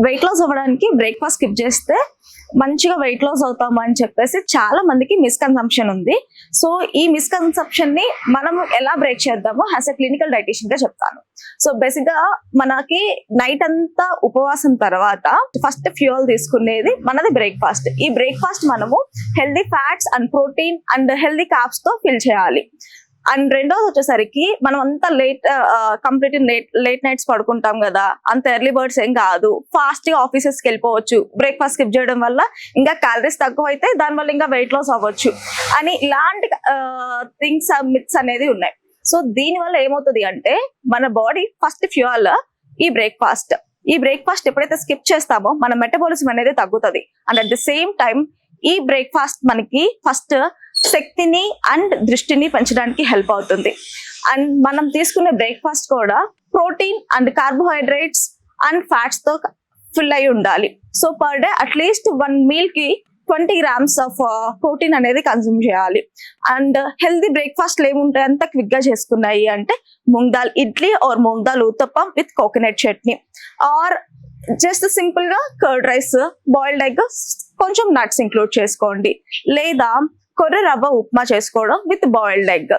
Weight loss అవ్వడానికి breakfast skip చేస్తే మంచిగా వెయిట్ లాస్ అవుతాము అని చెప్పేసి చాలా మందికి మిస్కన్సెప్షన్ ఉంది. సో ఈ మిస్కన్సెప్షన్ ని మనం ఎలా బ్రేక్ చేద్దామో యాజ్ ఎ క్లినికల్ డైటీషియన్ గా చెప్తాను. సో బేసిక్ గా మనకి నైట్ అంతా ఉపవాసం తర్వాత ఫస్ట్ ఫ్యూయల్ తీసుకునేది మనది బ్రేక్ఫాస్ట్. ఈ బ్రేక్ఫాస్ట్ మనము healthy fats and protein and healthy carbs తో ఫిల్ చేయాలి. అండ్ రెండోది వచ్చేసరికి మనం అంతా కంప్లీట్ లేట్ నైట్స్ పడుకుంటాం కదా, అంత ఎర్లీ బర్డ్స్ ఏం కాదు, ఫాస్ట్ గా ఆఫీసెస్ కి వెళ్ళిపోవచ్చు. బ్రేక్ఫాస్ట్ స్కిప్ చేయడం వల్ల ఇంకా క్యాలరీస్ తక్కువ అయితే దానివల్ల ఇంకా వెయిట్ లాస్ అవ్వచ్చు అని ఇలాంటి థింగ్స్ మిత్స్ అనేది ఉన్నాయి. సో దీని వల్ల ఏమవుతుంది అంటే మన బాడీ ఫస్ట్ ఫ్యూయల్ ఈ బ్రేక్ఫాస్ట్ ఎప్పుడైతే స్కిప్ చేస్తామో మన మెటబాలిజం అనేది తగ్గుతుంది. And at the same time ఈ బ్రేక్ఫాస్ట్ మనకి ఫస్ట్ శక్తిని అండ్ దృష్టిని పెంచడానికి హెల్ప్ అవుతుంది. అండ్ మనం తీసుకునే బ్రేక్ఫాస్ట్ కూడా protein and carbohydrates and fats తో ఫిల్ అయి ఉండాలి. So per day at least 1 meal కి 20 grams ఆఫ్ ప్రోటీన్ అనేది కన్జ్యూమ్ చేయాలి. అండ్ హెల్దీ బ్రేక్ఫాస్ట్ ఏముంటాయి అంత క్విక్ గా చేసుకున్నాయి అంటే moong dal idli or moong dal uttapam with coconut chutney or just simple గా కర్డ్ రైస్, బాయిల్డ్ ఎగ్, కొంచెం నట్స్ ఇంక్లూడ్ చేసుకోండి. లేదా కొర్ర రవ్వ ఉప్మా చేసుకోవడం విత్ బాయిల్డ్ ఎగ్.